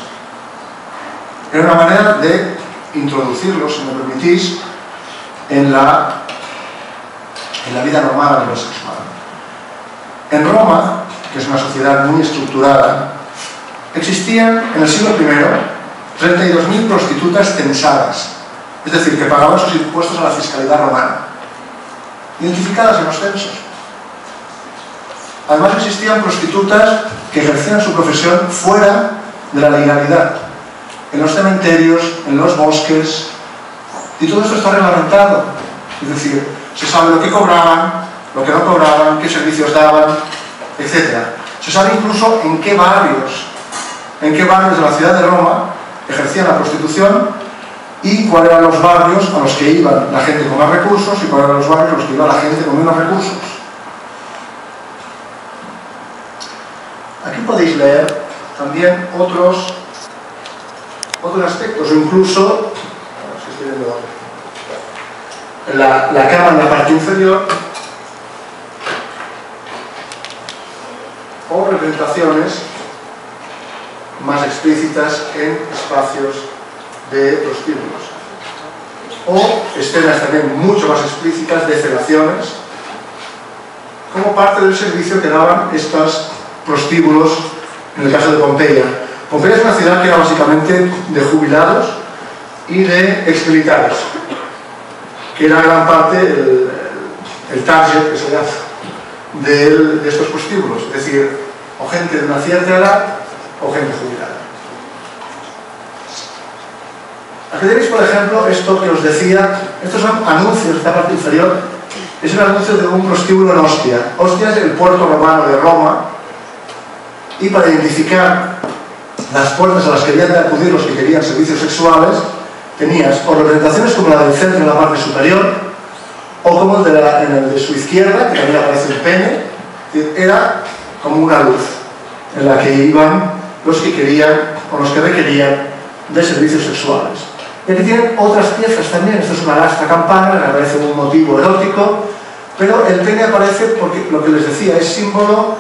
Era una manera de introducirlos, si me permitís, en la vida normal de lo sexual. En Roma, que es una sociedad muy estructurada, existían en el siglo I 32.000 prostitutas censadas, es decir, que pagaban sus impuestos a la fiscalidad romana, identificadas en los censos. Además existían prostitutas que ejercían su profesión fuera de la legalidad, en los cementerios, en los bosques, y todo esto está reglamentado. Es decir, se sabe lo que cobraban, lo que no cobraban, qué servicios daban, etc. Se sabe incluso en qué barrios de la ciudad de Roma ejercían la prostitución y cuáles eran los barrios a los que iban la gente con más recursos y cuáles eran los barrios a los que iba la gente con menos recursos. Aquí podéis leer también otros aspectos, o incluso la cama en la parte inferior, o representaciones más explícitas en espacios de prostíbulos. O escenas también mucho más explícitas de felaciones, como parte del servicio que daban estos prostíbulos en el caso de Pompeya. Pompeya es una ciudad que era básicamente de jubilados y de exmilitares, que era gran parte el target que se llama de estos prostíbulos, es decir, o gente de una cierta edad o gente jubilada. Aquí tenéis, por ejemplo, esto que os decía, estos son anuncios, esta parte inferior, es un anuncio de un prostíbulo en Ostia. Ostia es el puerto romano de Roma, y para identificar las puertas a las que habían de acudir los que querían servicios sexuales, tenías o representaciones como la del centro en la parte superior, o como en el de su izquierda, que también aparece el pene, era como una luz en la que iban los que querían o los que requerían de servicios sexuales. Y aquí tienen otras piezas también. Esto es una gasta campana, que aparece un motivo erótico, pero el pene aparece porque, lo que les decía, es símbolo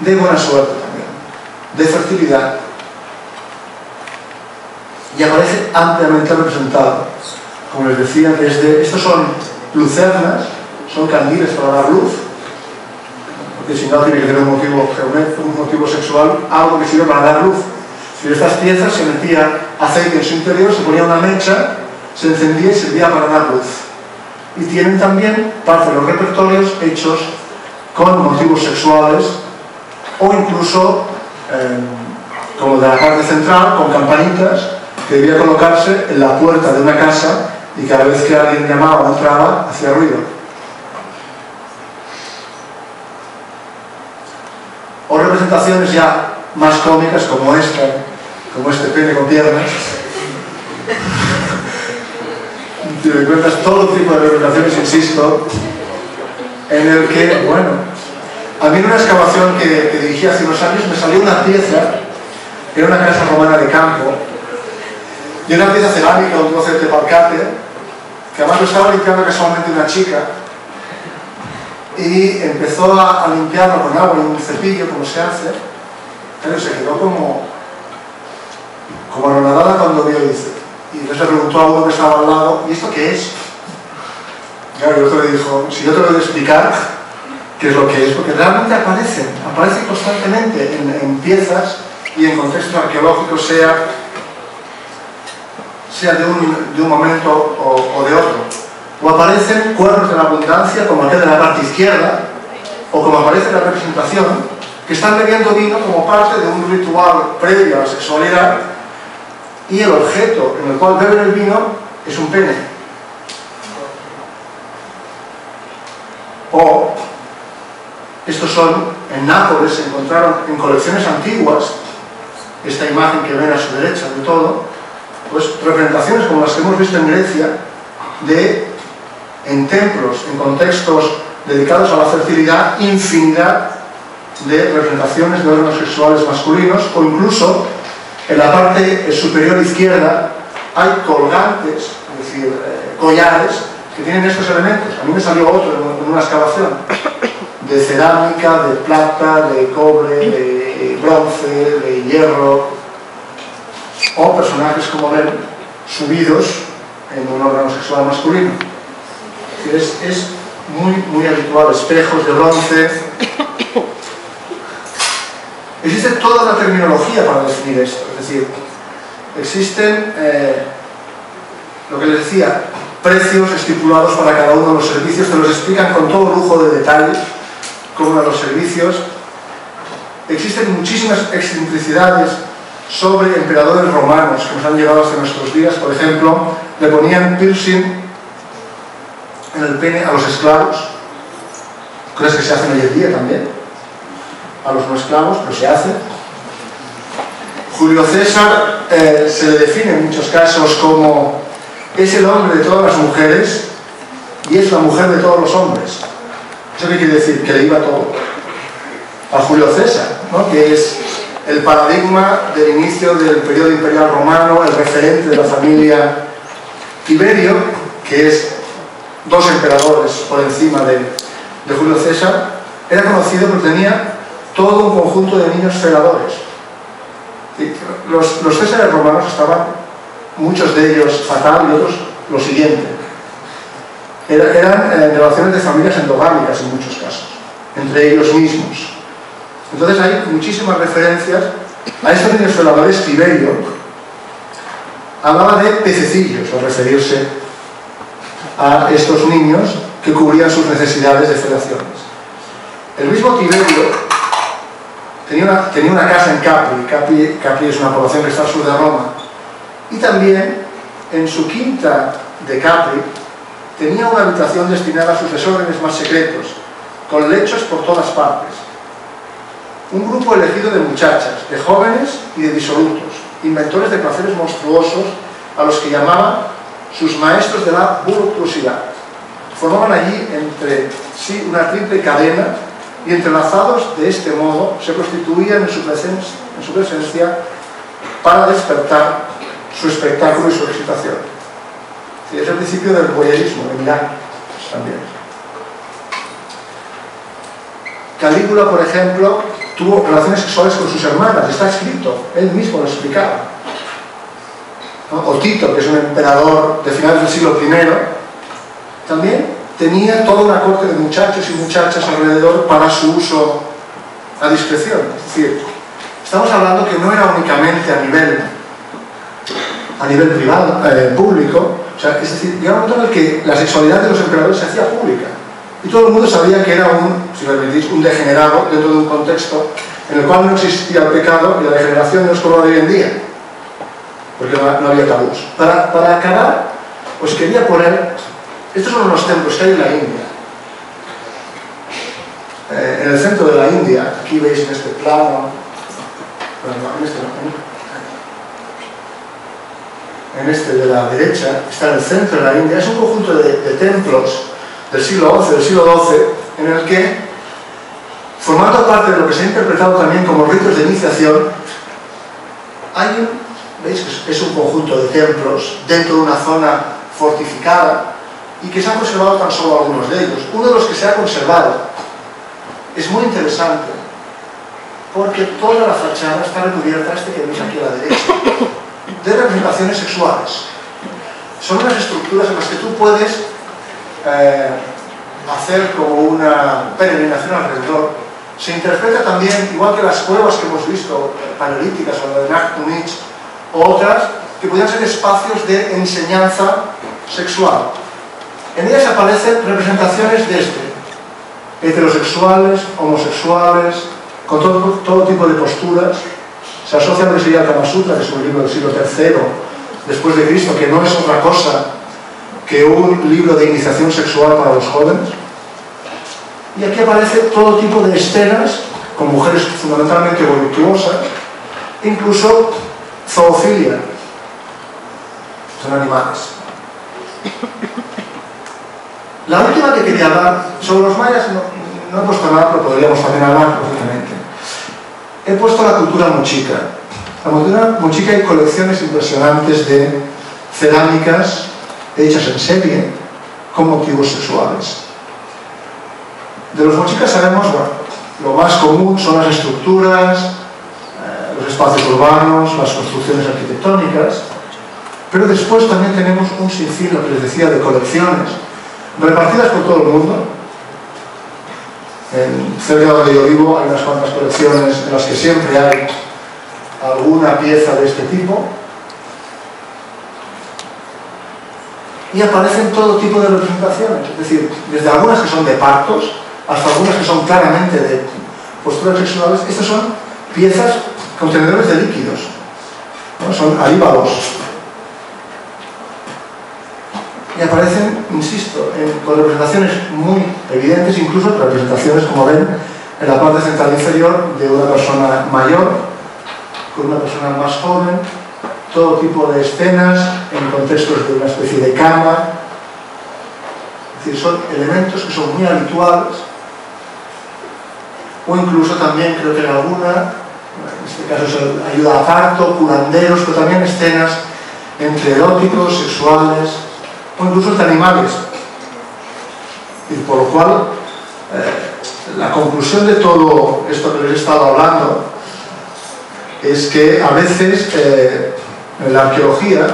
de buena suerte también, de fertilidad, y aparece ampliamente representado. Como les decía, estos son lucernas, son candiles para dar luz, porque si no tiene que tener un motivo sexual, algo que sirve para dar luz. Si en estas piezas se metía aceite en su interior, se ponía una mecha, se encendía y servía para dar luz. Y tienen también parte de los repertorios hechos con motivos sexuales, o incluso, como de la parte central, con campanitas que debía colocarse en la puerta de una casa, y cada vez que alguien llamaba o entraba, hacía ruido. O representaciones ya más cómicas, como esta, como este pene con piernas. Te encuentras todo tipo de representaciones, insisto, en el que, bueno, a mí en una excavación que dirigí hace unos años me salió una pieza, era una casa romana de campo, y una pieza cerámica, un trozo de tepalcate, que además lo estaba limpiando casualmente una chica, y empezó a limpiarlo con agua y un cepillo, como se hace, pero se quedó como anonadada cuando vio, dice. Y entonces le preguntó a uno que estaba al lado, ¿y esto qué es? Claro, y el otro le dijo, si yo te lo voy a explicar qué es lo que es, porque realmente aparecen constantemente en piezas y en contextos arqueológicos, sea de un momento o de otro. O aparecen cuernos de la abundancia, como aquel de la parte izquierda, o como aparece en la representación, que están bebiendo vino como parte de un ritual previo a la sexualidad, y el objeto en el cual beben el vino es un pene. O, estos son, en Nápoles se encontraron en colecciones antiguas, esta imagen que ven a su derecha de todo, pues representaciones como las que hemos visto en Grecia, en templos, en contextos dedicados a la fertilidad, infinidad de representaciones de órganos sexuales masculinos, o incluso en la parte superior izquierda hay colgantes, es decir, collares, que tienen estos elementos. A mí me salió otro en una excavación, de cerámica, de plata, de cobre, de bronce, de hierro, o personajes, como ven, subidos en un órgano sexual masculino. Es muy habitual, espejos de bronce. Existe toda una terminología para definir esto, es decir, existen, lo que les decía, precios estipulados para cada uno de los servicios, te los explican con todo lujo de detalle, como los servicios. Existen muchísimas excentricidades sobre emperadores romanos que nos han llegado hasta nuestros días. Por ejemplo, le ponían piercing en el pene a los esclavos, cosas que se hacen hoy en día también, a los no esclavos, pero se hace. Julio César se le define en muchos casos como es el hombre de todas las mujeres y es la mujer de todos los hombres. ¿Eso qué quiere decir? Que le iba todo a Julio César, ¿no? Que es el paradigma del inicio del periodo imperial romano, el referente de la familia Tiberio, que es dos emperadores por encima de Julio César. Era conocido porque tenía todo un conjunto de niños feladores. Los césares romanos estaban muchos de ellos fatal y otros lo siguiente. Eran relaciones de familias endogámicas en muchos casos, entre ellos mismos. Entonces hay muchísimas referencias a estos niños. El Amadés Tiberio hablaba de pececillos al referirse a estos niños que cubrían sus necesidades de felaciones. El mismo Tiberio tenía una casa en Capri. Capri es una población que está al sur de Roma, y también en su quinta de Capri tenía una habitación destinada a sus desórdenes más secretos, con lechos por todas partes. Un grupo elegido de muchachas, de jóvenes y de disolutos, inventores de placeres monstruosos a los que llamaban sus maestros de la voluptuosidad. Formaban allí entre sí una triple cadena y entrelazados de este modo se prostituían en su presencia para despertar su espectáculo y su excitación. Sí, es el principio del voyeurismo, de Milán también. Calígula, por ejemplo, tuvo relaciones sexuales con sus hermanas, está escrito, él mismo lo explicaba. ¿No? O Tito, que es un emperador de finales del siglo I, también tenía toda una corte de muchachos y muchachas alrededor para su uso a discreción. Es decir, estamos hablando que no era únicamente a nivel privado, público. O sea, es decir, llegaba un momento en el que la sexualidad de los emperadores se hacía pública y todo el mundo sabía que era si me permitís, un degenerado dentro de un contexto en el cual no existía el pecado y la degeneración no es como la de hoy en día, porque no había tabús. Para acabar, os quería poner, estos son unos templos que hay en la India. En el centro de la India, aquí veis en este plano, en este de la derecha, está en el centro de la India. Es un conjunto de templos del siglo XI, en el que, formando parte de lo que se ha interpretado también como ritos de iniciación, veis que es un conjunto de templos dentro de una zona fortificada y que se han conservado tan solo algunos de ellos. Uno de los que se ha conservado es muy interesante porque toda la fachada está recubierta, que veis aquí a la derecha, de representaciones sexuales. Son unas estructuras en las que tú puedes hacer como una peregrinación alrededor. Se interpreta también, igual que las cuevas que hemos visto, paleolíticas o la de Nagtunich, o otras, que podrían ser espacios de enseñanza sexual. En ellas aparecen representaciones heterosexuales, homosexuales, con todo tipo de posturas. Se asocia a lo que sería el Kama Sutra, que es un libro del siglo III después de Cristo, que no es otra cosa que un libro de iniciación sexual para los jóvenes. Y aquí aparece todo tipo de escenas con mujeres fundamentalmente voluptuosas, incluso zoofilia, son animales. La última que quería hablar sobre los mayas, no he puesto nada, pero podríamos también hablar, lógicamente. He puesto la cultura mochica. La cultura mochica hay colecciones impresionantes de cerámicas hechas en serie con motivos sexuales. De los mochicas sabemos, bueno, lo más común son las estructuras, los espacios urbanos, las construcciones arquitectónicas, pero después también tenemos un sinfín, lo que les decía, de colecciones repartidas por todo el mundo. Cerca de donde yo vivo hay unas cuantas colecciones en las que siempre hay alguna pieza de este tipo, y aparecen todo tipo de representaciones, es decir, desde algunas que son de partos hasta algunas que son claramente de posturas sexuales. Estas son piezas contenedores de líquidos, ¿no? Son aríbalos. Y aparecen, insisto, con representaciones muy evidentes, incluso representaciones, como ven, en la parte central inferior de una persona mayor con una persona más joven, todo tipo de escenas en contextos de una especie de cama. Es decir, son elementos que son muy habituales, o incluso también creo que en alguna, en este caso es ayuda a parto, curanderos, pero también escenas entre eróticos, sexuales, o incluso de animales. Y por lo cual, la conclusión de todo esto que les he estado hablando es que a veces en la arqueología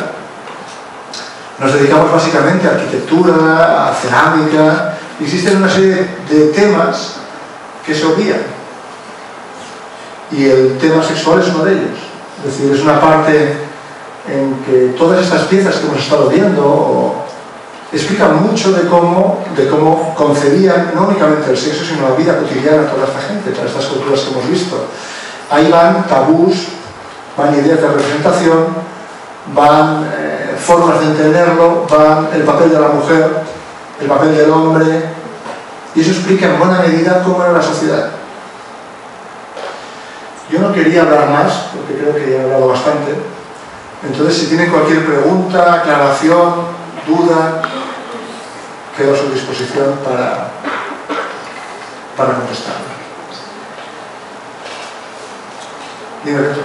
Nos dedicamos básicamente a arquitectura, a cerámica. Existen una serie de temas que se obvian. Y el tema sexual es uno de ellos. Es decir, es una parte en que todas estas piezas que hemos estado viendo explican mucho de cómo concebían no únicamente el sexo, sino la vida cotidiana de toda esta gente, todas estas culturas que hemos visto. Ahí van tabús, van ideas de representación, van formas de entenderlo, van el papel de la mujer, el papel del hombre, y eso explica en buena medida cómo era la sociedad. Yo no quería hablar más, porque creo que ya he hablado bastante. Entonces, si tienen cualquier pregunta, aclaración, duda, quedo a su disposición para contestar. Dime, Beto.